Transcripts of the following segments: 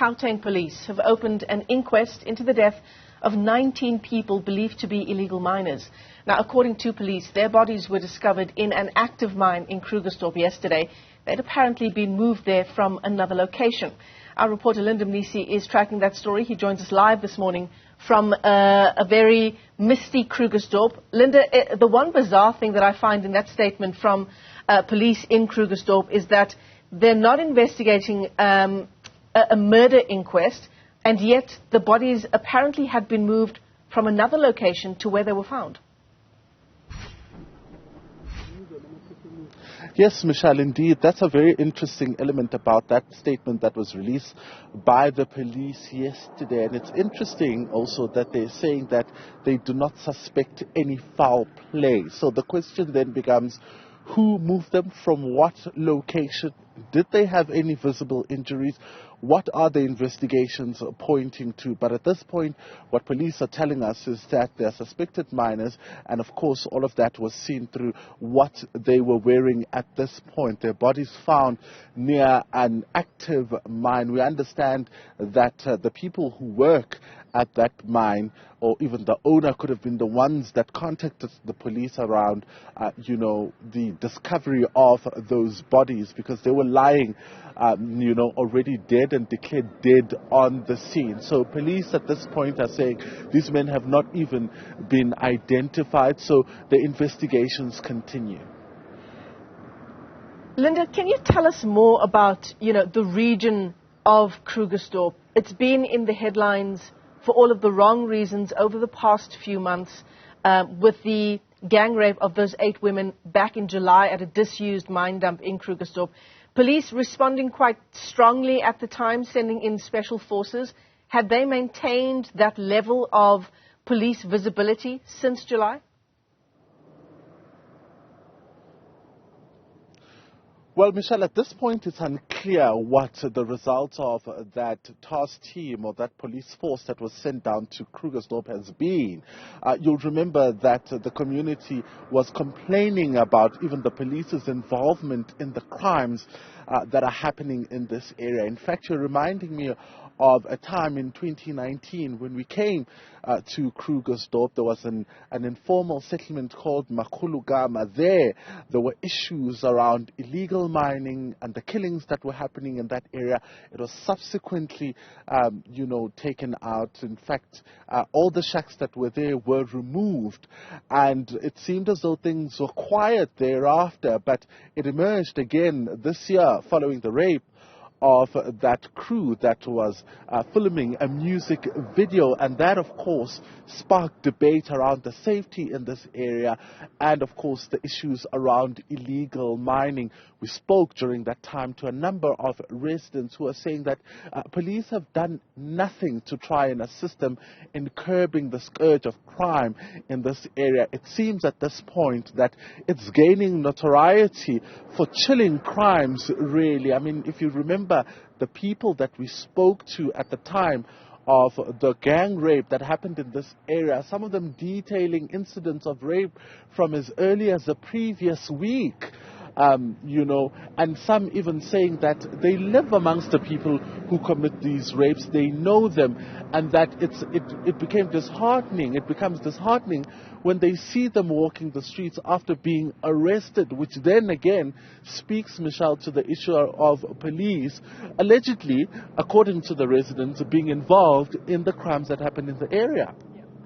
Gauteng police have opened an inquest into the death of 19 people believed to be illegal miners. Now, according to police, their bodies were discovered in an active mine in Krugersdorp yesterday. They'd apparently been moved there from another location. Our reporter Mnisi is tracking that story. He joins us live this morning from a very misty Krugersdorp. Linda, the one bizarre thing that I find in that statement from police in Krugersdorp is that they're not investigating a murder inquest, and yet the bodies apparently had been moved from another location to where they were found. Yes, Michelle, indeed. That's a very interesting element about that statement that was released by the police yesterday. And it's interesting also that they're saying that they do not suspect any foul play. So the question then becomes, who moved them from what location? Did they have any visible injuries? What are the investigations pointing to? But at this point, what police are telling us is that they are suspected miners, and of course all of that was seen through what they were wearing at this point. Their bodies found near an active mine. We understand that the people who work at that mine, or even the owner, could have been the ones that contacted the police around, the discovery of those bodies, because they were lying, already dead and declared dead on the scene. So police at this point are saying these men have not even been identified, so the investigations continue. Linda, can you tell us more about, the region of Krugersdorp? It's been in the headlines for all of the wrong reasons over the past few months, with the gang rape of those 8 women back in July at a disused mine dump in Krugersdorp. Police responding quite strongly at the time, sending in special forces. Had they maintained that level of police visibility since July? Well, Michelle, at this point it's unclear what the results of that task team or that police force that was sent down to Krugersdorp has been. You'll remember that the community was complaining about even the police's involvement in the crimes that are happening in this area. In fact, you're reminding me of a time in 2019 when we came to Krugersdorp. There was an informal settlement called Makulugama. There were issues around illegal mining and the killings that were happening in that area. It was subsequently, taken out. In fact, all the shacks that were there were removed, and it seemed as though things were quiet thereafter. But it emerged again this year following the rape of that crew that was filming a music video, and that of course sparked debate around the safety in this area and of course the issues around illegal mining. We spoke during that time to a number of residents who are saying that police have done nothing to try and assist them in curbing the scourge of crime in this area. It seems at this point that it's gaining notoriety for chilling crimes, really. I mean, if you remember the people that we spoke to at the time of the gang rape that happened in this area, some of them detailing incidents of rape from as early as the previous week. And some even saying that they live amongst the people who commit these rapes, they know them, and that it became disheartening. It becomes disheartening when they see them walking the streets after being arrested, which then again speaks, Michelle, to the issue of police allegedly, according to the residents, being involved in the crimes that happened in the area.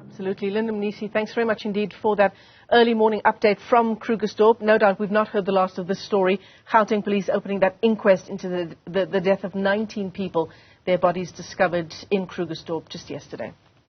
Absolutely. Linda Mnisi, thanks very much indeed for that early morning update from Krugersdorp. No doubt we've not heard the last of this story. Gauteng police opening that inquest into the death of 19 people, their bodies discovered in Krugersdorp just yesterday.